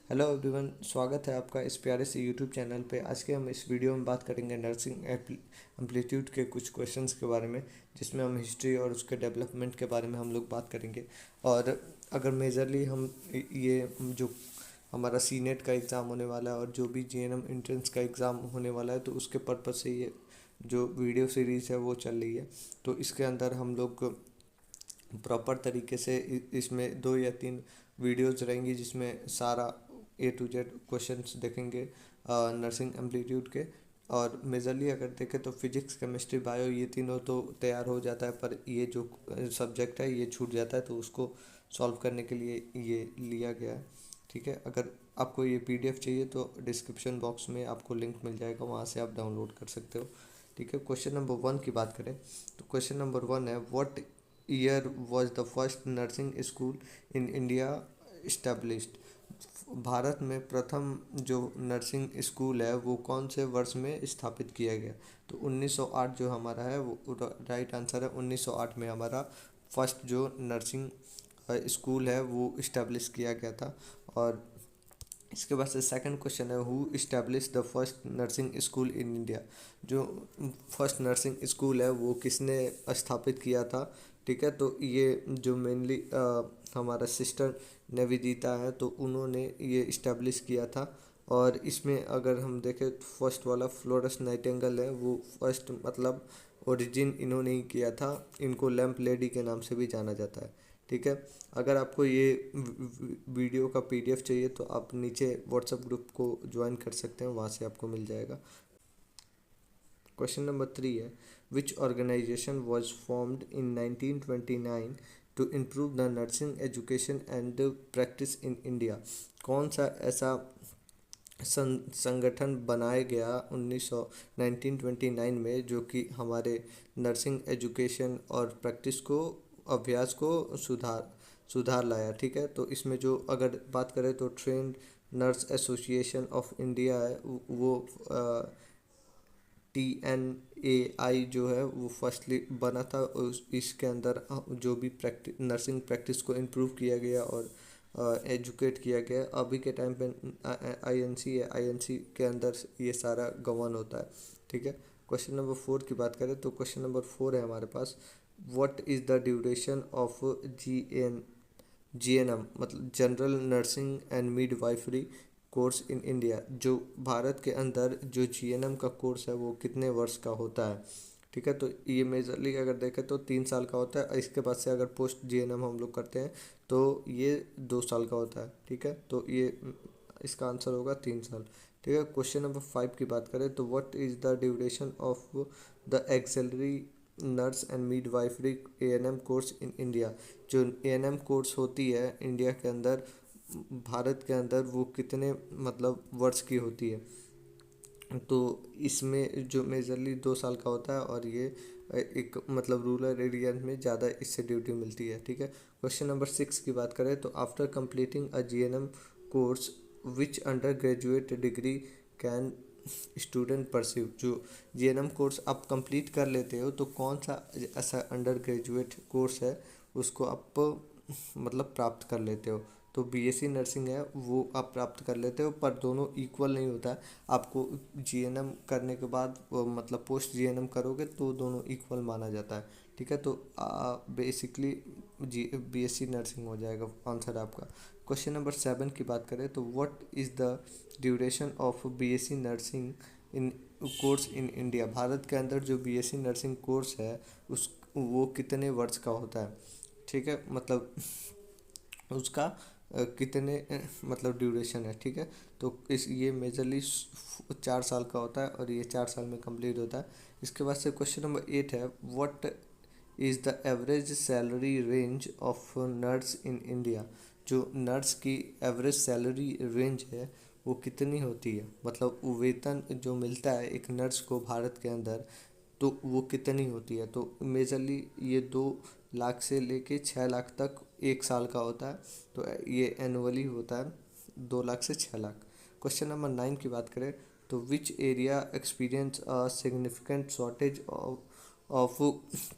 Hello everyone, स्वागत है आपका इस प्यारे से यूट्यूब चैनल पे। आज के हम इस वीडियो में बात करेंगे नर्सिंग एम्पलीट्यूड के कुछ क्वेश्चंस के बारे में, जिसमें हम हिस्ट्री और उसके डेवलपमेंट के बारे में हम लोग बात करेंगे। और अगर मेजरली हम ये जो हमारा सी नेट का एग्ज़ाम होने वाला है और जो भी जीएनएम एंट्रेंस का एग्ज़ाम होने वाला है, तो उसके पर्पज़ से ये जो वीडियो सीरीज़ है वो चल रही है। तो इसके अंदर हम लोग प्रॉपर तरीके से इसमें 2 या 3 वीडियोज़ रहेंगी, जिसमें सारा A to Z क्वेश्चंस देखेंगे नर्सिंग एम्पलीट्यूड के। और मेजरली अगर देखें तो फिजिक्स, केमिस्ट्री, बायो ये तीनों तो तैयार हो जाता है, पर ये जो सब्जेक्ट है ये छूट जाता है, तो उसको सॉल्व करने के लिए ये लिया गया है। ठीक है, अगर आपको ये PDF चाहिए तो डिस्क्रिप्शन बॉक्स में आपको लिंक मिल जाएगा, वहाँ से आप डाउनलोड कर सकते हो। ठीक है, क्वेश्चन नंबर 1 की बात करें तो क्वेश्चन नंबर 1 है, what year was the first nursing school in India established. Bharat में प्रथम जो नर्सिंग स्कूल है वो कौन से वर्ष में स्थापित किया गया। तो 1908 जो हमारा है वो राइट आंसर है। 1908 में हमारा फर्स्ट जो नर्सिंग स्कूल है वो इस्टेब्लिश किया गया था। और इसके बाद से सेकंड क्वेश्चन है, who establish the first nursing school in India. जो फर्स्ट नर्सिंग स्कूल है वो किसने स्थापित किया था। ठीक है, तो ये जो मेनली हमारा सिस्टर निवेदिता है, तो उन्होंने ये इस्टेब्लिश किया था। और इसमें अगर हम देखें तो फर्स्ट वाला फ्लोरेंस नाइटिंगेल है, वो फर्स्ट मतलब ओरिजिन इन्होंने ही किया था। इनको लैम्प लेडी के नाम से भी जाना जाता है। ठीक है, अगर आपको ये वीडियो का PDF चाहिए तो आप नीचे व्हाट्सएप ग्रुप को ज्वाइन कर सकते हैं, वहाँ से आपको मिल जाएगा। क्वेश्चन नंबर 3 है, which organization was formed in 1929 to improve the nursing education and practice in India. कौन सा ऐसा संगठन बनाया गया 1929 में, जो कि हमारे नर्सिंग एजुकेशन और प्रैक्टिस को, अभ्यास को सुधार सुधार लाया। ठीक है, तो इसमें जो अगर बात करें तो trend nurse association of India है, वो TNAI जो है वो फर्स्टली बना था। इसके अंदर जो भी प्रैक्टिस नर्सिंग प्रैक्टिस को इम्प्रूव किया गया और एजुकेट किया गया। अभी के टाइम पे INC है, INC के अंदर ये सारा गवर्न होता है। ठीक है, क्वेश्चन नंबर 4 की बात करें तो क्वेश्चन नंबर 4 है हमारे पास, what is the duration of GNM मतलब general nursing and midwifery course in India. जो भारत के अंदर जो GNM का कोर्स है वो कितने वर्ष का होता है। ठीक है, तो ये मेजरली अगर देखें तो 3 साल का होता है। इसके बाद से अगर पोस्ट GNM हम लोग करते हैं तो ये 2 साल का होता है। ठीक है, तो ये इसका आंसर होगा 3 साल। ठीक है, क्वेश्चन नंबर 5 की बात करें तो what is the duration of the auxiliary nurse and midwifery ANM course in India. जो ANM कोर्स होती है इंडिया के अंदर, भारत के अंदर, वो कितने मतलब वर्ष की होती है। तो इसमें जो मेजरली 2 साल का होता है, और ये एक मतलब रूरल एरिया में ज़्यादा इससे ड्यूटी मिलती है। ठीक है, क्वेश्चन नंबर 6 की बात करें तो after completing a GNM course which under graduate degree can student pursue. जो GNM कोर्स आप कंप्लीट कर लेते हो तो कौन सा ऐसा अंडर ग्रेजुएट कोर्स है उसको आप मतलब प्राप्त कर लेते हो। तो BSc नर्सिंग है वो आप प्राप्त कर लेते हो, पर दोनों इक्वल नहीं होता है। आपको GNM करने के बाद मतलब पोस्ट GNM करोगे तो दोनों इक्वल माना जाता है। ठीक है, तो बेसिकली BSc नर्सिंग हो जाएगा आंसर आपका। क्वेश्चन नंबर 7 की बात करें तो what is the duration of BSc nursing in course in India. Bharat के अंदर जो BSc नर्सिंग कोर्स है उस वो कितने वर्ष का होता है। ठीक है, मतलब उसका कितने मतलब ड्यूरेशन है। ठीक है, तो इस ये मेजरली 4 साल का होता है और ये 4 साल में कंप्लीट होता है। इसके बाद से क्वेश्चन नंबर 8 है, what is the average salary range of nurse in India. जो नर्स की एवरेज सैलरी रेंज है वो कितनी होती है, मतलब वेतन जो मिलता है एक नर्स को भारत के अंदर, तो वो कितनी होती है। तो मेजरली ये 2 लाख से लेके 6 लाख तक 1 साल का होता है। तो ये एनुअली होता है 2 लाख से 6 लाख। क्वेश्चन नंबर 9 की बात करें तो which area experience a significant shortage of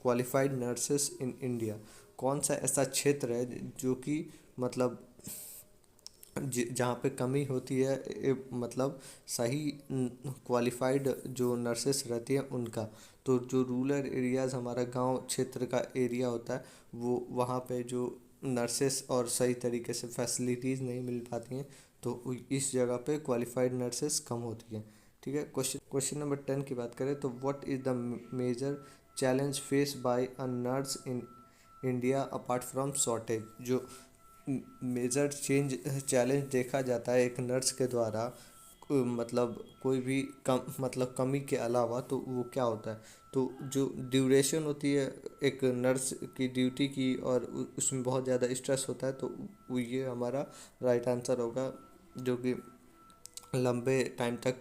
qualified nurses in India. कौन सा ऐसा क्षेत्र है जो कि मतलब जहाँ पे कमी होती है मतलब सही क्वालिफाइड जो नर्सेस रहती हैं उनका। तो जो रूरल एरियाज़ हमारा गांव क्षेत्र का एरिया होता है वो वहाँ पे जो नर्सेस और सही तरीके से फैसिलिटीज़ नहीं मिल पाती हैं, तो इस जगह पे क्वालिफाइड नर्सेस कम होती हैं। ठीक है, क्वेश्चन क्वेश्चन नंबर 10 की बात करें तो what is the major challenge face by a nurse in India apart from shortage. जो मेजर चैलेंज देखा जाता है एक नर्स के द्वारा मतलब कोई भी कम मतलब कमी के अलावा, तो वो क्या होता है। तो जो ड्यूरेशन होती है एक नर्स की ड्यूटी की और उसमें बहुत ज़्यादा स्ट्रेस होता है, तो ये हमारा राइट आंसर होगा। जो कि लंबे टाइम तक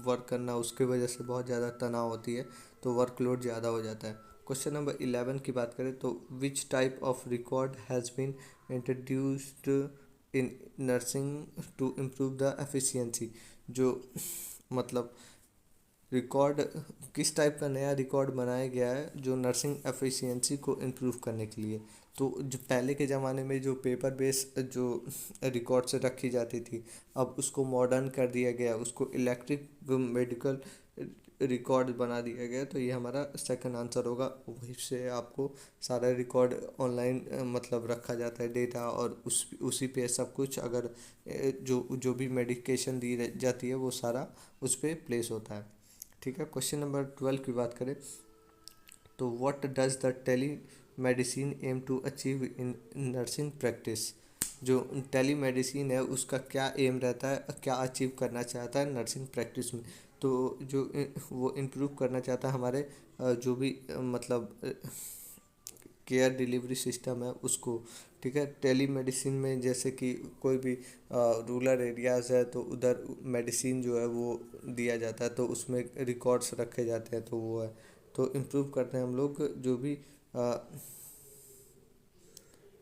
वर्क करना, उसकी वजह से बहुत ज़्यादा तनाव होती है, तो वर्कलोड ज़्यादा हो जाता है। क्वेश्चन नंबर 11 की बात करें तो which type of record has been introduced in nursing to improve the efficiency. जो मतलब रिकॉर्ड किस टाइप का नया रिकॉर्ड बनाया गया है जो नर्सिंग एफिशिएंसी को इम्प्रूव करने के लिए। तो जो पहले के ज़माने में जो पेपर बेस जो रिकॉर्ड से रखी जाती थी, अब उसको मॉडर्न कर दिया गया, उसको इलेक्ट्रिक मेडिकल रिकॉर्ड बना दिया गया। तो ये हमारा सेकंड आंसर होगा। वहीं से आपको सारा रिकॉर्ड ऑनलाइन मतलब रखा जाता है डेटा, और उसी पे सब कुछ अगर जो जो भी मेडिकेशन दी जाती है वो सारा उस पर प्लेस होता है। ठीक है, क्वेश्चन नंबर 12 की बात करें तो what does the telemedicine aim to achieve in nursing practice. जो टेली मेडिसिन है उसका क्या एम रहता है, क्या अचीव करना चाहता है नर्सिंग प्रैक्टिस में। तो जो वो इम्प्रूव करना चाहता है हमारे जो भी मतलब केयर डिलीवरी सिस्टम है उसको। ठीक है, टेली मेडिसिन में जैसे कि कोई भी रूरल एरियाज़ है तो उधर मेडिसिन जो है वो दिया जाता है, तो उसमें रिकॉर्ड्स रखे जाते हैं, तो वो है। तो इम्प्रूव करते हैं हम लोग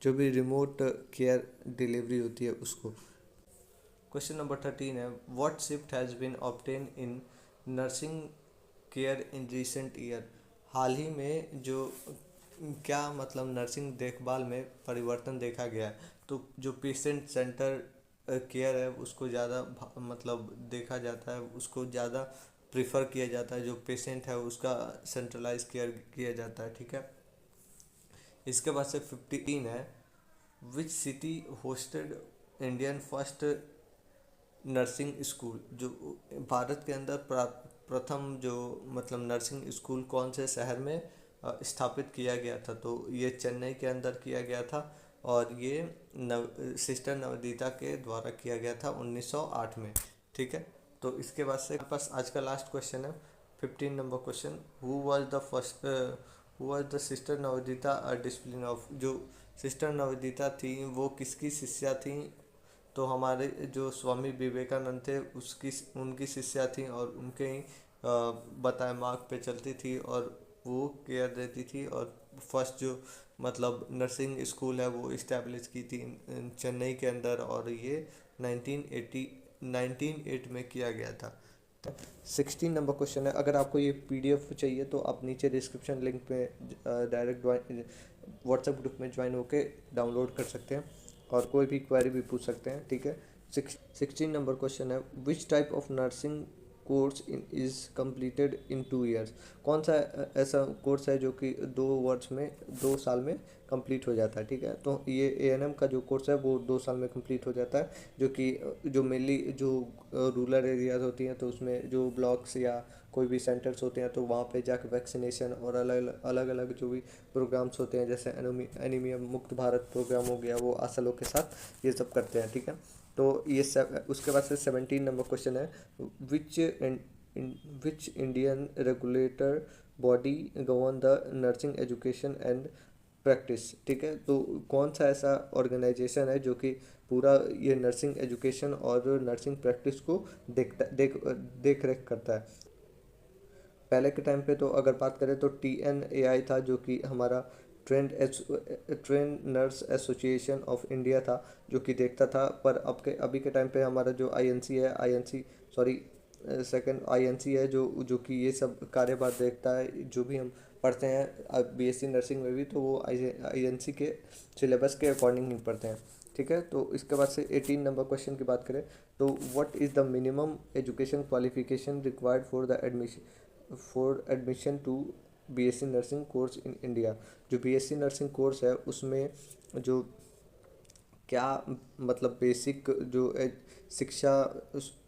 जो भी रिमोट केयर डिलीवरी होती है उसको। क्वेश्चन नंबर 13 है what shift has been obtain in nursing care in recent year. हाल ही में जो क्या मतलब नर्सिंग देखभाल में परिवर्तन देखा गया है। तो जो पेशेंट सेंटर केयर है उसको ज़्यादा मतलब देखा जाता है, उसको ज़्यादा प्रिफर किया जाता है, जो पेशेंट है उसका सेंट्रलाइज केयर किया जाता है। ठीक है, इसके बाद से 15 है which city hosted Indian first nursing school. जो भारत के अंदर प्रथम जो मतलब नर्सिंग स्कूल कौन से शहर में स्थापित किया गया था। तो ये चेन्नई के अंदर किया गया था, और ये सिस्टर नवनीता के द्वारा किया गया था 1908 में। ठीक है, तो इसके बाद से बस आज का लास्ट क्वेश्चन है 15 number question who was the sister Navneeta discipline of. जो सिस्टर नवनीता थी वो किसकी शिष्या थी। तो हमारे जो स्वामी विवेकानंद थे उसकी उनकी शिष्या थी, और उनके ही बताए मार्ग पे चलती थी, और वो केयर देती थी। और फर्स्ट जो मतलब नर्सिंग स्कूल है वो इस्टेब्लिश की थी चेन्नई के अंदर, और ये 1908 में किया गया था। 16 नंबर क्वेश्चन है अगर आपको ये पीडीएफ चाहिए तो आप नीचे डिस्क्रिप्शन लिंक पे डायरेक्ट व्हाट्सएप ग्रुप में ज्वाइन होकर डाउनलोड कर सकते हैं, और कोई भी क्वेरी भी पूछ सकते हैं। ठीक है, 16 नंबर क्वेश्चन है विच type of nursing course is completed in 2 years. कौन सा ऐसा कोर्स है जो कि 2 वर्ष में 2 साल में कंप्लीट हो जाता है। ठीक है, तो ये एएनएम का जो कोर्स है वो 2 साल में कंप्लीट हो जाता है, जो कि जो मेनली जो रूरल एरियाज होती हैं तो उसमें जो ब्लॉक्स या कोई भी सेंटर्स होते हैं तो वहाँ पे जाकर वैक्सीनेशन और अलग अलग अलग जो भी प्रोग्राम्स होते हैं, जैसे एनीमिया मुक्त भारत प्रोग्राम हो गया, वो आशा लोग के साथ ये सब करते हैं। ठीक है, तो ये सब उसके बाद से 17 नंबर क्वेश्चन है which which Indian regulator body govern the nursing education and practice. ठीक है, तो कौन सा ऐसा ऑर्गेनाइजेशन है जो कि पूरा ये नर्सिंग एजुकेशन और नर्सिंग प्रैक्टिस को देख रेख करता है। पहले के टाइम पे तो अगर बात करें तो TNAI था, जो कि हमारा trend nurse association of India था, जो कि देखता था। पर अभी के टाइम पे हमारा जो INC है, INC सॉरी सेकंड INC है, जो कि ये सब कार्यभार देखता है। जो भी हम पढ़ते हैं BSc नर्सिंग में भी, तो वो INC के सिलेबस के अकॉर्डिंग ही पढ़ते हैं। ठीक है। तो इसके बाद से 18 नंबर क्वेश्चन की बात करें तो what is the minimum education qualification required for admission to BSc nursing course in India. जो बीएससी नर्सिंग कोर्स है उसमें जो क्या मतलब बेसिक जो शिक्षा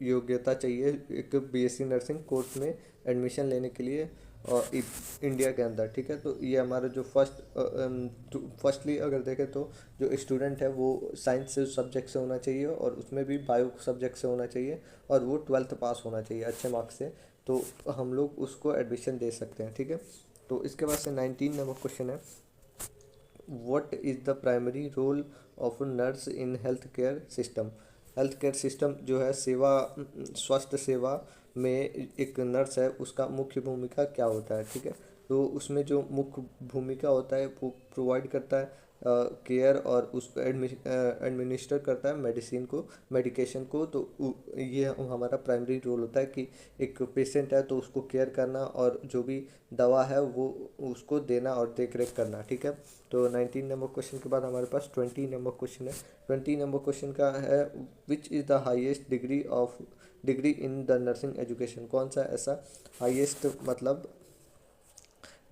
योग्यता चाहिए एक बीएससी नर्सिंग कोर्स में एडमिशन लेने के लिए और इंडिया के अंदर, ठीक है। तो ये हमारा जो फर्स्टली अगर देखें तो जो स्टूडेंट है वो साइंस से सब्जेक्ट से होना चाहिए और उसमें भी बायो सब्जेक्ट से होना चाहिए और वो 12th पास होना चाहिए अच्छे मार्क्स से, तो हम लोग उसको एडमिशन दे सकते हैं, ठीक है। तो इसके बाद से 19 नंबर क्वेश्चन है what is the primary role of nurse in health care system. Health care system जो है स्वास्थ्य सेवा में एक नर्स है उसका मुख्य भूमिका क्या होता है, ठीक है। तो उसमें जो मुख्य भूमिका होता है वो प्रोवाइड करता है केयर और उसको एडमिनिस्टर करता है मेडिकेशन को। तो ये हमारा प्राइमरी रोल होता है कि एक पेशेंट है तो उसको केयर करना और जो भी दवा है वो उसको देना और देख रेख करना, ठीक है। तो 19 नंबर क्वेश्चन के बाद हमारे पास 20 नंबर क्वेश्चन है। 20 नंबर क्वेश्चन का है which is the highest degree in the nursing education. कौन सा ऐसा हाईएस्ट मतलब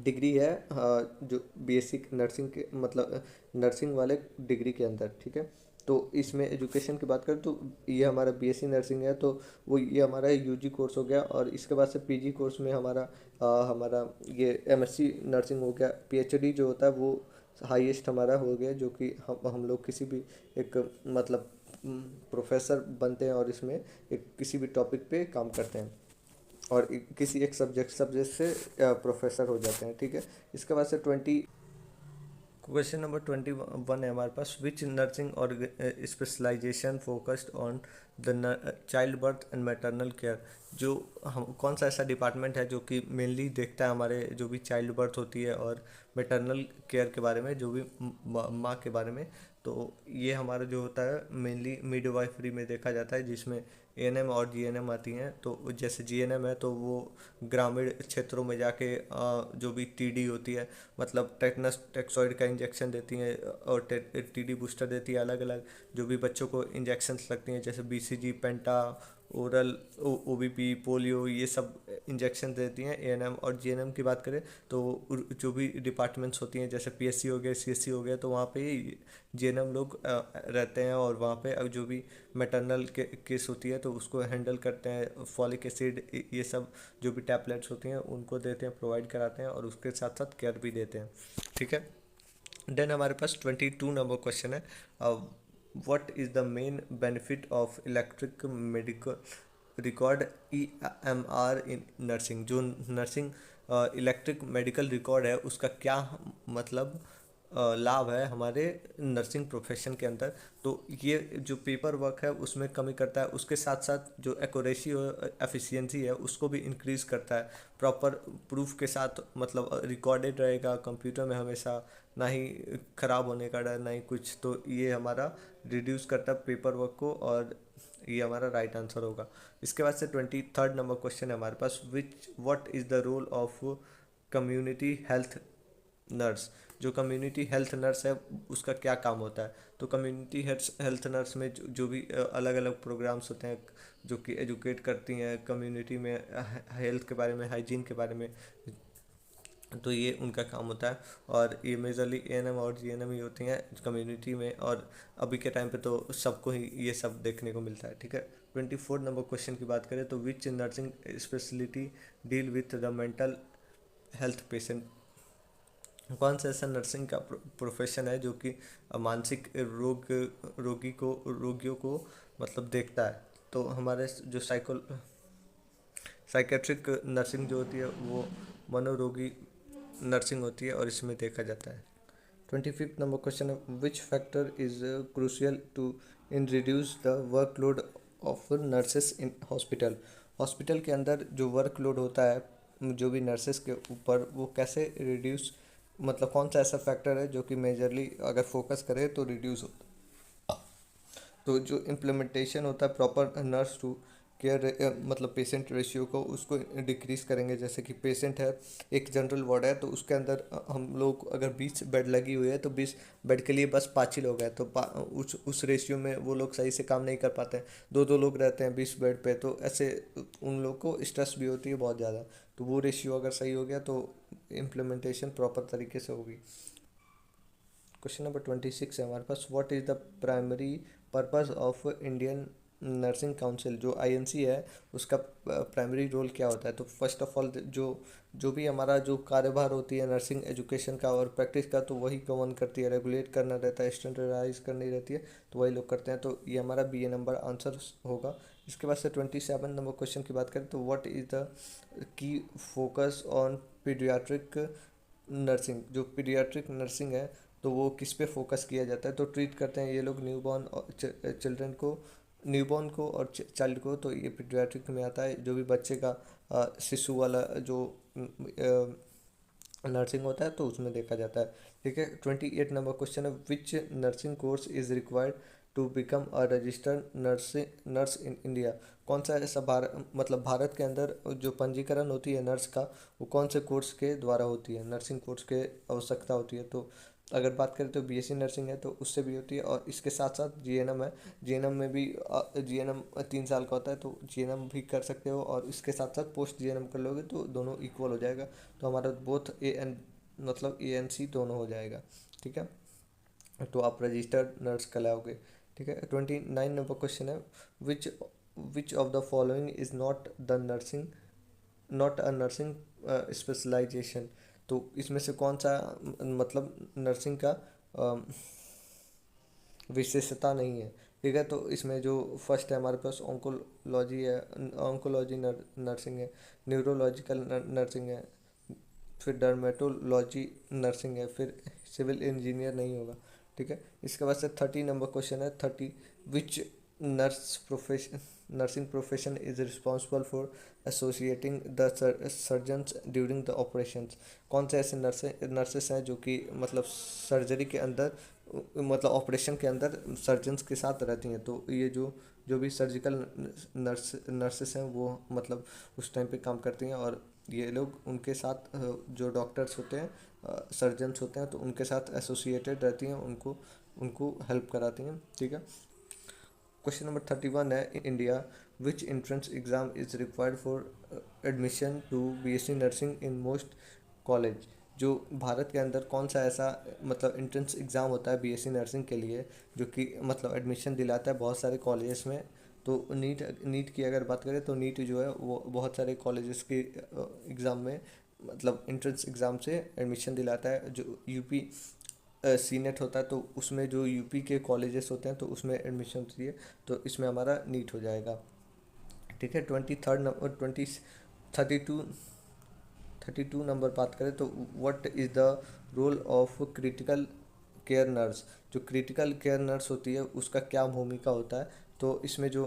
डिग्री है जो बेसिक नर्सिंग के मतलब नर्सिंग वाले डिग्री के अंदर, ठीक है। तो इसमें एजुकेशन की बात करें तो ये हमारा बीएससी नर्सिंग है तो वो ये हमारा यूजी कोर्स हो गया और इसके बाद से पीजी कोर्स में हमारा ये एमएससी नर्सिंग हो गया। पीएचडी जो होता है वो हाईएस्ट हमारा हो गया जो कि हम लोग किसी भी एक मतलब प्रोफेसर बनते हैं और इसमें एक किसी भी टॉपिक पे काम करते हैं और किसी एक सब्जेक्ट से प्रोफेसर हो जाते हैं, ठीक है। इसके बाद से 21 है हमारे पास विच नर्सिंग और specialization focused on the child birth and maternal care. जो हम कौन सा ऐसा डिपार्टमेंट है जो कि मेनली देखता है हमारे जो भी चाइल्ड बर्थ होती है और मैटरनल केयर के बारे में जो भी माँ के बारे में। तो ये हमारा जो होता है मेनली मिडवाइफरी में देखा जाता है जिसमें एएनएम और जीएनएम आती हैं। तो जैसे जीएनएम है तो वो ग्रामीण क्षेत्रों में जाके जो भी टीडी होती है मतलब टेटनस टैक्सॉइड का इंजेक्शन देती हैं और टीडी बूस्टर देती है। अलग अलग जो भी बच्चों को इंजेक्शन्स लगती हैं जैसे बीसीजी पेंटा ओरल ओबीपी पोलियो ये सब इंजेक्शन देती हैं। एएनएम और जीएनएम की बात करें तो जो भी डिपार्टमेंट्स होती हैं जैसे पीएससी हो गया सीएससी हो गया तो वहाँ पे जीएनएम लोग रहते हैं और वहाँ पे अब जो भी मैटरनल केस होती है तो उसको हैंडल करते हैं। फॉलिक एसिड ये सब जो भी टैबलेट्स होती हैं उनको देते हैं प्रोवाइड कराते हैं और उसके साथ साथ केयर भी देते हैं, ठीक है। देन हमारे पास 22 नंबर क्वेश्चन है what is the main benefit of electric medical record EMR in nursing. जो नर्सिंग इलेक्ट्रिक मेडिकल रिकॉर्ड है उसका क्या मतलब लाभ है हमारे नर्सिंग प्रोफेशन के अंदर। तो ये जो पेपर वर्क है उसमें कमी करता है उसके साथ साथ जो एक्यूरेसी और एफिशिएंसी है उसको भी इंक्रीज़ करता है। प्रॉपर प्रूफ के साथ मतलब रिकॉर्डेड रहेगा कंप्यूटर में हमेशा, ना ही ख़राब होने का डर ना ही कुछ। तो ये हमारा रिड्यूस करता है पेपर वर्क को और ये हमारा राइट आंसर होगा। इसके बाद से 23rd नंबर क्वेश्चन है हमारे पास what is the role of community health nurse. जो कम्युनिटी हेल्थ नर्स है उसका क्या काम होता है। तो कम्युनिटी हेल्थ नर्स में जो भी अलग अलग प्रोग्राम्स होते हैं जो कि एजुकेट करती हैं कम्युनिटी में हेल्थ के बारे में हाइजीन के बारे में, तो ये उनका काम होता है। और ये मेजरली एएनएम और जीएनएम ही होती हैं कम्युनिटी में और अभी के टाइम पे तो सबको ही ये सब देखने को मिलता है, ठीक है। 24 नंबर क्वेश्चन की बात करें तो विच nursing speciality deal with the mental health patient. कौन सा ऐसा नर्सिंग का प्रोफेशन है जो कि मानसिक रोगियों को मतलब देखता है। तो हमारे जो साइकेट्रिक नर्सिंग जो होती है वो मनोरोगी नर्सिंग होती है और इसमें देखा जाता है। 25th नंबर क्वेश्चन है which factor is crucial to in reduce the workload of nurses in hospital. Hospital के अंदर जो वर्कलोड होता है जो भी नर्सेस के ऊपर वो कैसे रिड्यूस मतलब कौन सा ऐसा फैक्टर है जो कि मेजरली अगर फोकस करे तो रिड्यूस होता है। तो जो इम्प्लीमेंटेशन होता है प्रॉपर नर्स टू केयर मतलब पेशेंट रेशियो को उसको डिक्रीज़ करेंगे। जैसे कि पेशेंट है, एक जनरल वार्ड है, तो उसके अंदर हम लोग अगर 20 बेड लगी हुई है तो 20 बेड के लिए बस 5 ही लोग हैं, तो उस रेशियो में वो लोग सही से काम नहीं कर पाते हैं। दो दो लोग रहते हैं 20 बेड पे, तो ऐसे उन लोग को स्ट्रेस भी होती है बहुत ज़्यादा। तो वो रेशियो अगर सही हो गया तो इम्प्लीमेंटेशन प्रॉपर तरीके से होगी। क्वेश्चन नंबर 26 है हमारे पास, what is the primary purpose of Indian nursing council. जो आईएनसी है उसका प्राइमरी रोल क्या होता है। तो फर्स्ट ऑफ ऑल जो जो भी हमारा जो कार्यभार होती है नर्सिंग एजुकेशन का और प्रैक्टिस का, तो वही गवर्न करती है, रेगुलेट करना रहता है, स्टैंडर्डाइज करनी रहती है, तो वही लोग करते हैं। तो ये हमारा बी ए नंबर आंसर होगा। इसके बाद से 27 नंबर क्वेश्चन की बात करें तो what is the key focus on paediatric nursing. जो पीडियाट्रिक नर्सिंग है तो वो किस पे फोकस किया जाता है। तो ट्रीट करते हैं ये लोग न्यूबॉर्न और चिल्ड्रन को, न्यूबॉर्न को और चाइल्ड को। तो ये पीडियाट्रिक में आता है, जो भी बच्चे का शिशु वाला जो नर्सिंग होता है तो उसमें देखा जाता है। ठीक है, 28 नंबर क्वेश्चन है, which nursing course is required to become a registered nurse in India. कौन सा ऐसा मतलब भारत के अंदर जो पंजीकरण होती है नर्स का, वो कौन से कोर्स के द्वारा होती है, नर्सिंग कोर्स के आवश्यकता होती है। तो अगर बात करें तो बीएससी नर्सिंग है तो उससे भी होती है, और इसके साथ साथ जीएनएम है। जीएनएम में भी जीएनएम 3 साल का होता है, तो जीएनएम भी कर सकते हो, और इसके साथ साथ पोस्ट जीएनएम कर लोगे तो दोनों इक्वल हो जाएगा। तो हमारा बोथ ए एन मतलब ए एन सी दोनों हो जाएगा। ठीक है, तो आप रजिस्टर्ड नर्स कहलाओगे। ठीक है, 29 नंबर क्वेश्चन है, which which of the following is not a nursing specialization. तो इसमें से कौन सा मतलब नर्सिंग का विशेषता नहीं है। ठीक है, तो इसमें जो फर्स्ट है हमारे पास ऑन्कोलॉजी है, ऑन्कोलॉजी नर्सिंग है, न्यूरोलॉजिकल नर्सिंग है, फिर डर्मेटोलॉजी नर्सिंग है, फिर सिविल इंजीनियर नहीं होगा। ठीक है, इसके बाद से 30 नंबर क्वेश्चन है, 30, विच nursing profession is responsible for associating the surgeons during the operations. कौन से ऐसे नर्सेस हैं जो कि मतलब सर्जरी के अंदर मतलब ऑपरेशन के अंदर सर्जन्स के साथ रहती हैं। तो ये जो जो भी सर्जिकल नर्सेस हैं वो मतलब उस टाइम पे काम करती हैं, और ये लोग उनके साथ जो डॉक्टर्स होते हैं सर्जन्स होते हैं तो उनके साथ एसोसिएटेड रहती हैं, उनको उनको हेल्प कराती हैं। ठीक है, क्वेश्चन नंबर 31 है, in India which entrance exam is required for admission to BSc nursing in most college. जो भारत के अंदर कौन सा ऐसा मतलब एंट्रेंस एग्ज़ाम होता है बीएससी नर्सिंग के लिए, जो कि मतलब एडमिशन दिलाता है बहुत सारे कॉलेजेस में। तो नीट की अगर बात करें तो नीट जो है वो बहुत सारे कॉलेजेस के एग्ज़ाम में मतलब एंट्रेंस एग्ज़ाम से एडमिशन दिलाता है। जो यूपी सी नेट होता है तो उसमें जो यूपी के कॉलेजेस होते हैं तो उसमें एडमिशन होती है, तो इसमें हमारा नीट हो जाएगा। ठीक है, 32 नंबर बात करें तो what is the role of critical care nurse. जो क्रिटिकल केयर नर्स होती है उसका क्या भूमिका होता है। तो इसमें जो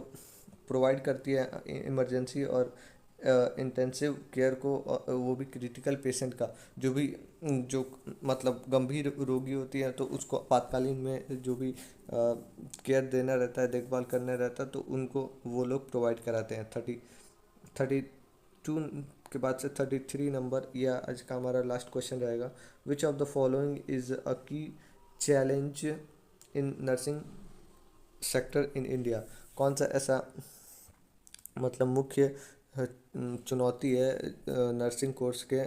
प्रोवाइड करती है इमरजेंसी और इंटेंसिव केयर को, वो भी क्रिटिकल पेशेंट का जो भी जो मतलब गंभीर रोगी होती है तो उसको आपातकालीन में जो भी केयर देना रहता है, देखभाल करना रहता है, तो उनको वो लोग प्रोवाइड कराते हैं। 32 के बाद से 33 नंबर, या आज का हमारा लास्ट क्वेश्चन रहेगा, which of the following is a key challenge in nursing sector in India. कौन सा ऐसा मतलब मुख्य चुनौती है नर्सिंग कोर्स के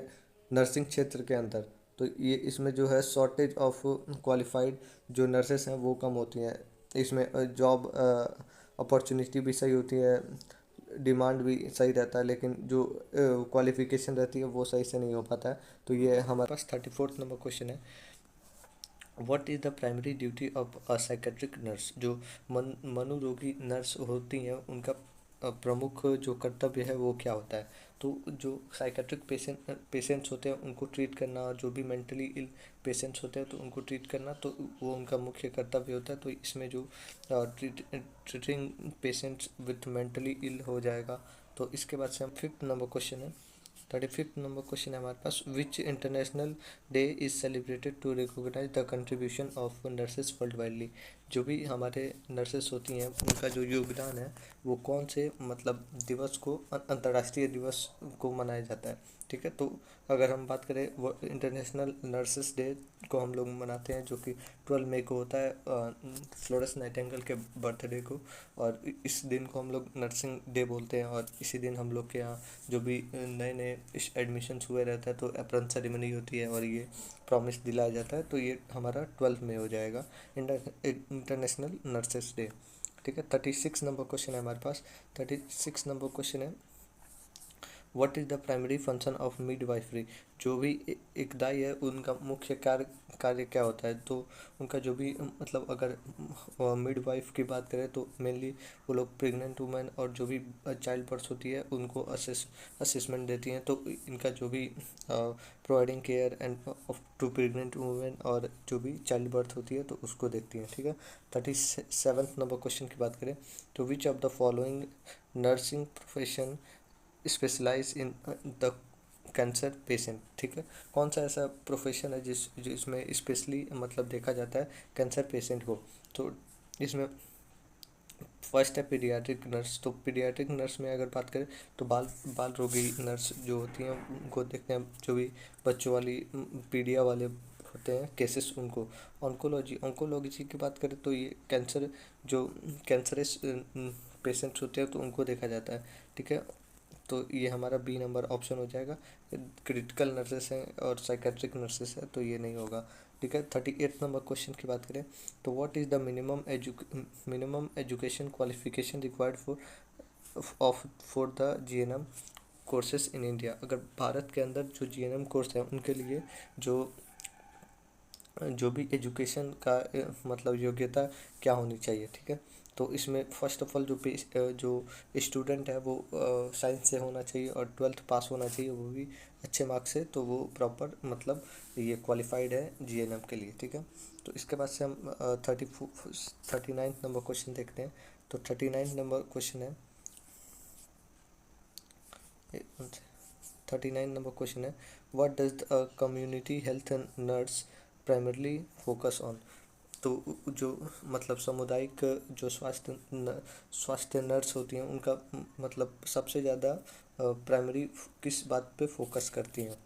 नर्सिंग क्षेत्र के अंदर। तो ये इसमें जो है शॉर्टेज ऑफ क्वालिफाइड जो नर्सेस हैं वो कम होती हैं। इसमें जॉब अपॉर्चुनिटी भी सही होती है, डिमांड भी सही रहता है, लेकिन जो क्वालिफिकेशन रहती है वो सही से नहीं हो पाता है। तो ये हमारे पास 34 नंबर क्वेश्चन है, what is the primary duty of a psychiatric nurse. जो मनोरोगी नर्स होती हैं उनका प्रमुख जो कर्तव्य है वो क्या होता है। तो जो साइकेट्रिक पेशेंट्स होते हैं उनको ट्रीट करना, और जो भी मेंटली इल पेशेंट्स होते हैं तो उनको ट्रीट करना, तो वो उनका मुख्य कर्तव्य होता है। तो इसमें जो treating patients with mentally ill हो जाएगा। तो इसके बाद से हम 5th नंबर क्वेश्चन है, 35 नंबर क्वेश्चन है हमारे पास, which international day is celebrated to recognize the contribution of nurses world widely. जो भी हमारे नर्सेस होती हैं उनका जो योगदान है वो कौन से मतलब दिवस को अंतर्राष्ट्रीय दिवस को मनाया जाता है। ठीक है, तो अगर हम बात करें वो इंटरनेशनल नर्सेस डे को हम लोग मनाते हैं जो कि 12 मई को होता है, फ्लोरेंस नाइटिंगेल के बर्थडे को। और इस दिन को हम लोग नर्सिंग डे बोलते हैं। और इसी दिन हम लोग के यहाँ जो भी नए नए एडमिशन्स हुए रहता है तो अप्रन सेरेमनी होती है और ये प्रॉमिस दिलाया जाता है। तो ये हमारा 12 में हो जाएगा इंटरनेशनल नर्सेस डे। ठीक है, 36 नंबर क्वेश्चन है हमारे पास। 36 नंबर क्वेश्चन है, what is the primary function of midwifery. जो भी एक दाई है उनका मुख्य कार्य क्या होता है। तो उनका जो भी मतलब अगर मिडवाइफ की बात करें तो मेनली वो लोग प्रेग्नेंट वुमेन और जो भी चाइल्ड बर्थ होती है उनको असेसमेंट देती हैं। तो इनका जो भी providing care and to pregnant women और जो भी चाइल्ड बर्थ होती है तो उसको देखती हैं। ठीक है, 37 नंबर क्वेश्चन की बात करें तो which of the following nursing profession specialize in the cancer patient. ठीक है, कौन सा ऐसा प्रोफेशन है जिसमें स्पेशली मतलब देखा जाता है कैंसर पेशेंट को। तो इसमें फर्स्ट है पीडियाट्रिक नर्स। तो पीडियाट्रिक नर्स में अगर बात करें तो बाल बाल रोगी नर्स जो होती हैं उनको देखते हैं, जो भी बच्चों वाली पीडिया वाले होते हैं केसेस उनको। ऑन्कोलॉजी की बात करें तो ये कैंसर जो कैंसरस पेशेंट्स होते हैं तो उनको देखा जाता है। ठीक है, तो ये हमारा बी नंबर ऑप्शन हो जाएगा। क्रिटिकल नर्सेस हैं और साइकेट्रिक नर्सेस है तो ये नहीं होगा। ठीक है, 38 नंबर क्वेश्चन की बात करें तो what is the minimum education qualification required for the GNM courses in India. अगर भारत के अंदर जो जीएनएम कोर्स है उनके लिए जो जो भी एजुकेशन का मतलब योग्यता क्या होनी चाहिए। ठीक है, तो इसमें फर्स्ट ऑफ ऑल जो स्टूडेंट है वो साइंस से होना चाहिए और 12th पास होना चाहिए वो भी अच्छे मार्क्स से। तो वो प्रॉपर मतलब ये क्वालिफाइड है जीएनएम के लिए। ठीक है, तो इसके बाद से हम 39 नंबर क्वेश्चन देखते हैं। तो 39 नंबर क्वेश्चन है 39 नंबर क्वेश्चन है, what does the community health nurse primarily focus on. तो जो मतलब सामुदायिक जो स्वास्थ्य नर्स होती हैं उनका मतलब सबसे ज़्यादा प्राइमरी किस बात पे फोकस करती हैं।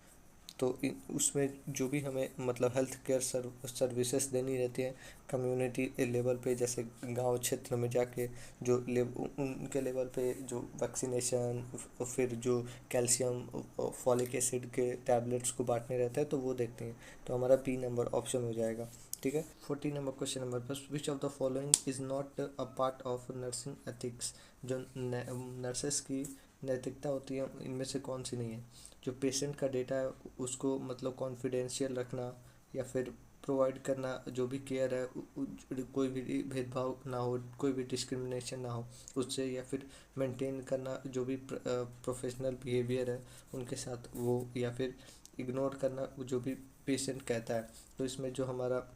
तो उसमें जो भी हमें मतलब हेल्थ केयर सर्विसेज देनी रहती है कम्युनिटी लेवल पे, जैसे गांव क्षेत्र में जाके जो उनके लेवल पे जो वैक्सीनेशन फिर जो कैल्शियम फॉलिक एसिड के टैबलेट्स को बांटने रहते हैं तो वो देखते हैं। तो हमारा बी नंबर ऑप्शन हो जाएगा। ठीक है, 40 नंबर क्वेश्चन नंबर पर विच of the following is not a part of nursing ethics. जो नर्सेस की नैतिकता होती है इनमें से कौन सी नहीं है। जो पेशेंट का डेटा है उसको मतलब कॉन्फिडेंशियल रखना या फिर प्रोवाइड करना, जो भी केयर है कोई भी भेदभाव ना हो, कोई भी डिस्क्रिमिनेशन ना हो उससे, या फिर मेंटेन करना जो भी प्रोफेशनल बिहेवियर है उनके साथ वो, या फिर इग्नोर करना जो भी पेशेंट कहता है। तो इसमें जो हमारा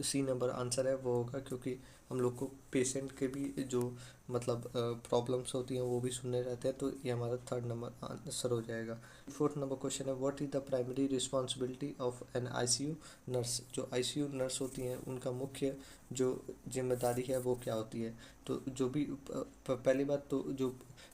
सी नंबर आंसर है वो होगा, क्योंकि हम लोग को पेशेंट के भी जो मतलब प्रॉब्लम्स होती हैं वो भी सुनने रहते हैं। तो ये हमारा थर्ड नंबर आंसर हो जाएगा। फोर्थ नंबर क्वेश्चन है, what is the primary responsibility of an ICU nurse. जो आईसीयू नर्स होती हैं उनका मुख्य जो जिम्मेदारी है वो क्या होती है। तो जो भी पहली बात तो जो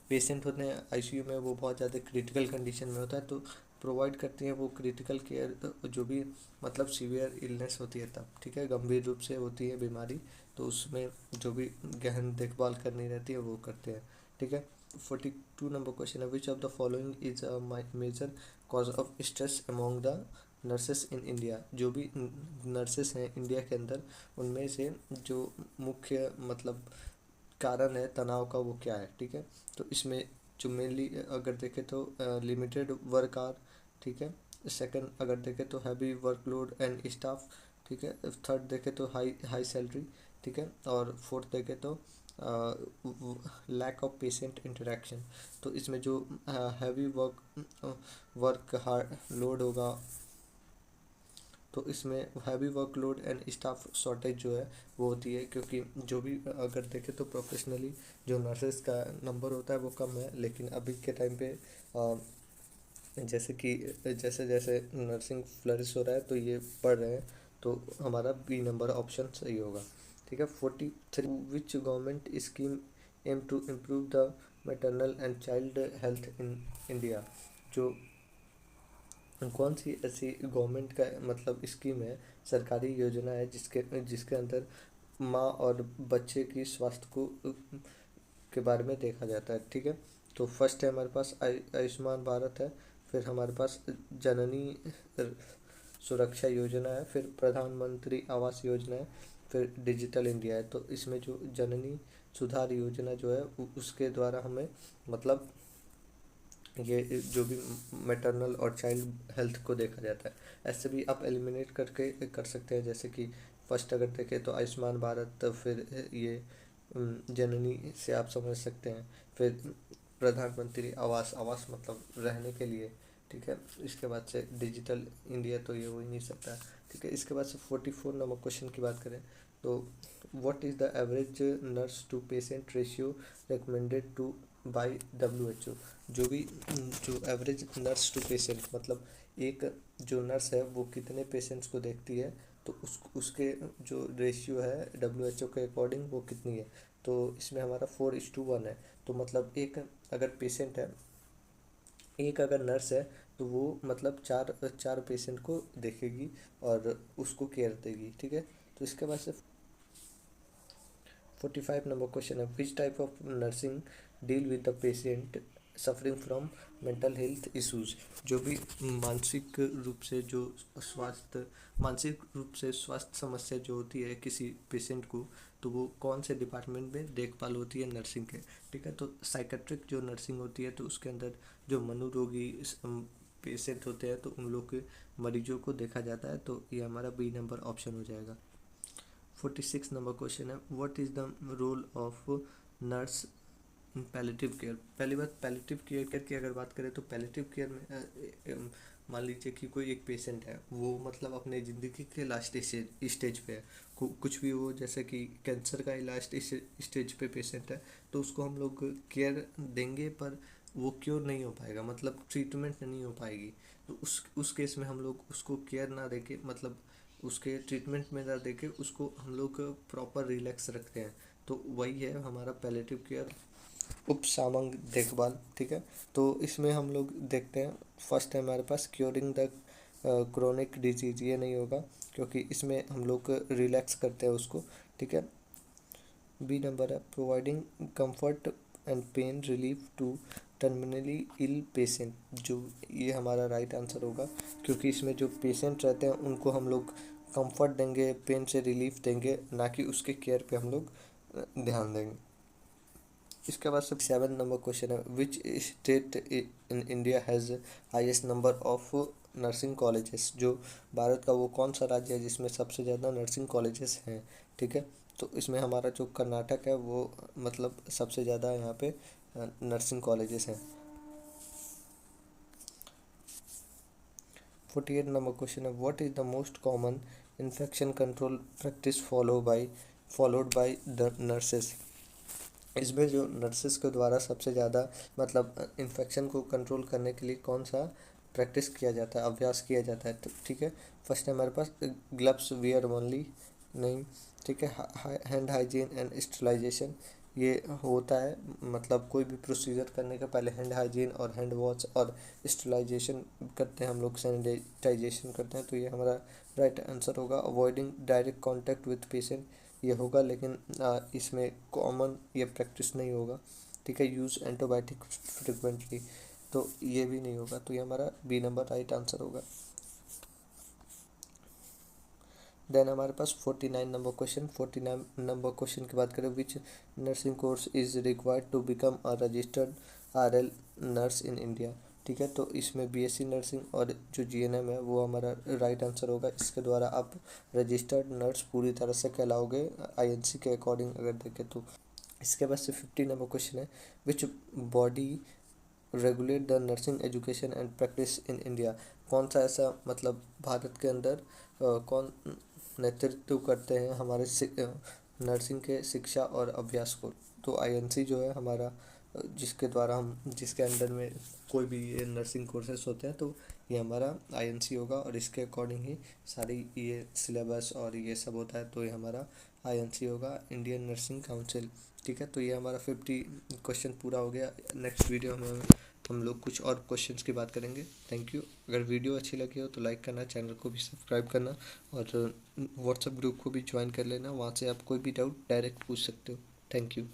पेशेंट होते हैं आईसीयू में वो बहुत ज़्यादा क्रिटिकल कंडीशन में होता है तो प्रोवाइड करती हैं वो क्रिटिकल केयर, जो भी मतलब सीवियर इलनेस होती है तब। ठीक है, गंभीर रूप से होती है बीमारी तो उसमें जो भी गहन देखभाल करनी रहती है वो करते हैं। ठीक है, 42 नंबर क्वेश्चन है, which of the following is a major cause of stress among the nurses in India. जो भी नर्सेस हैं इंडिया के अंदर उनमें से जो मुख्य मतलब कारण है तनाव का वो क्या है। ठीक है, तो इसमें जो मेनली अगर देखें तो लिमिटेड वर्क आवर। ठीक है, सेकंड अगर देखें तो हैवी वर्कलोड एंड स्टाफ। ठीक है, थर्ड देखें तो हाई हाई सैलरी। ठीक है, और फोर्थ देखें तो लैक ऑफ पेशेंट इंटरेक्शन। तो इसमें जो हैवी वर्क हार्ड लोड होगा तो इसमें heavy workload and staff shortage जो है वो होती है, क्योंकि जो भी अगर देखें तो प्रोफेशनली जो नर्सेस का नंबर होता है वो कम है, लेकिन अभी के टाइम पे जैसे कि जैसे जैसे नर्सिंग फ्लरिश हो रहा है तो ये बढ़ रहे हैं। तो हमारा बी नंबर ऑप्शन सही होगा। ठीक है। 43 which government scheme aim to improve the maternal and child health in India, जो कौन सी ऐसी गवर्नमेंट का मतलब स्कीम है, सरकारी योजना है जिसके जिसके अंदर माँ और बच्चे की स्वास्थ्य को के बारे में देखा जाता है। ठीक है, तो फर्स्ट है हमारे पास आयुष्मान भारत है, फिर हमारे पास जननी सुरक्षा योजना है, फिर प्रधानमंत्री आवास योजना है, फिर डिजिटल इंडिया है। तो इसमें जो जननी सुधार योजना जो है उसके द्वारा हमें मतलब ये जो भी मैटरनल और चाइल्ड हेल्थ को देखा जाता है। ऐसे भी आप एलिमिनेट करके कर सकते हैं, जैसे कि फर्स्ट अगर देखें तो आयुष्मान भारत, तो फिर ये जननी से आप समझ सकते हैं, फिर प्रधानमंत्री आवास, आवास मतलब रहने के लिए। ठीक है, इसके बाद से डिजिटल इंडिया, तो ये हो ही नहीं सकता। ठीक है, इसके बाद से 44 नंबर क्वेश्चन की बात करें तो what is the average nurse to patient ratio recommended to by WHO। जो भी जो एवरेज नर्स टू पेशेंट मतलब एक जो नर्स है वो कितने पेशेंट्स को देखती है, तो उसके जो रेशियो है WHO के अकॉर्डिंग वो कितनी है। तो इसमें हमारा 4:1 है। तो मतलब एक अगर पेशेंट है, एक अगर नर्स है, तो वो मतलब चार चार पेशेंट को देखेगी और उसको केयर देगी। ठीक है, तो इसके बाद से 45 नंबर क्वेश्चन है विच type of nursing deal with the patient suffering from mental health issues. जो भी मानसिक रूप से स्वास्थ्य समस्या जो होती है किसी पेशेंट को, तो वो कौन से डिपार्टमेंट में देखभाल होती है नर्सिंग के। ठीक है, तो साइकेट्रिक जो नर्सिंग होती है तो उसके अंदर जो मनोरोगी पेशेंट होते हैं तो उन लोग के मरीजों को देखा जाता है। तो ये हमारा बी नंबर ऑप्शन हो जाएगा। 46 नंबर क्वेश्चन है what is the role of nurse in palliative care. पहली बात पैलेटिव केयर की अगर बात करें तो पैलेटिव केयर में मान लीजिए कि कोई एक पेशेंट है, वो मतलब अपने ज़िंदगी के लास्ट स्टेज पे है, कुछ भी हो, जैसे कि कैंसर का लास्ट स्टेज पे पेशेंट है, तो उसको हम लोग केयर देंगे पर वो क्योर नहीं हो पाएगा, मतलब ट्रीटमेंट नहीं हो पाएगी। तो उस केस में हम लोग उसको केयर ना देके मतलब उसके ट्रीटमेंट में ना देके उसको हम लोग प्रॉपर रिलैक्स रखते हैं। तो वही है हमारा पैलेटिव केयर, उपसामंग देखभाल। ठीक है, तो इसमें हम लोग देखते हैं फर्स्ट है हमारे पास क्योरिंग द क्रोनिक डिजीज, ये नहीं होगा क्योंकि इसमें हम लोग रिलैक्स करते हैं उसको। ठीक है, बी नंबर है providing comfort and pain relief to terminally ill patient, जो ये हमारा राइट आंसर होगा क्योंकि इसमें जो पेशेंट रहते हैं उनको हम लोग कंफर्ट देंगे, पेन से रिलीफ देंगे, ना कि उसके केयर पे हम लोग ध्यान देंगे। इसके बाद से 7 नंबर क्वेश्चन है which state in India has highest number of nursing colleges. जो भारत का वो कौन सा राज्य है जिसमें सबसे ज़्यादा नर्सिंग कॉलेजेस हैं। ठीक है, तो इसमें हमारा जो कर्नाटक है वो मतलब सबसे ज़्यादा यहाँ पे नर्सिंग कॉलेजेस हैं। 48 नंबर क्वेश्चन है what is the most common infection control practice followed by the nurses. इसमें जो नर्सेस के द्वारा सबसे ज़्यादा मतलब इन्फेक्शन को कंट्रोल करने के लिए कौन सा प्रैक्टिस किया जाता है, अभ्यास किया जाता है। तो ठीक है, फर्स्ट है हमारे पास ग्लव्स वियर ओनली, नहीं। ठीक है, हैंड हाइजीन एंड स्टरलाइजेशन, ये होता है मतलब कोई भी प्रोसीजर करने के पहले हैंड हाइजीन और हैंड वॉश और स्टरलाइजेशन करते हैं हम लोग, सैनिटाइजेशन करते हैं। तो ये हमारा राइट आंसर होगा। Avoiding direct contact with patient, ये होगा लेकिन इसमें कॉमन ये प्रैक्टिस नहीं होगा। ठीक है, यूज़ एंटीबायोटिक फ्रिक्वेंटली, तो ये भी नहीं होगा। तो ये हमारा बी नंबर राइट आंसर होगा। देन हमारे पास 49 नंबर क्वेश्चन की बात करें which nursing course is required to become a registered RL nurse in India. ठीक है, तो इसमें BSc नर्सिंग और जो GNM है वो हमारा राइट आंसर होगा। इसके द्वारा आप रजिस्टर्ड नर्स पूरी तरह से कहलाओगे INC के अकॉर्डिंग अगर देखें तो। इसके बाद से 50 नंबर क्वेश्चन है which body regulate the nursing education and practice in India. कौन सा ऐसा मतलब भारत के अंदर कौन नेतृत्व करते हैं हमारे नर्सिंग के शिक्षा और अभ्यास को। तो INC जो है हमारा जिसके द्वारा हम जिसके अंडर में कोई भी ये नर्सिंग कोर्सेस होते हैं तो ये हमारा INC होगा और इसके अकॉर्डिंग ही सारी ये सिलेबस और ये सब होता है। तो ये हमारा INC होगा इंडियन नर्सिंग काउंसिल। ठीक है, तो ये हमारा 50 क्वेश्चन पूरा हो गया। नेक्स्ट वीडियो में हम लोग कुछ और क्वेश्चंस की बात करेंगे। Thank you. अगर वीडियो अच्छी लगी हो तो लाइक करना, चैनल को भी सब्सक्राइब करना और व्हाट्सएप ग्रुप को भी ज्वाइन कर लेना, वहाँ से आप कोई भी डाउट डायरेक्ट पूछ सकते हो। Thank you.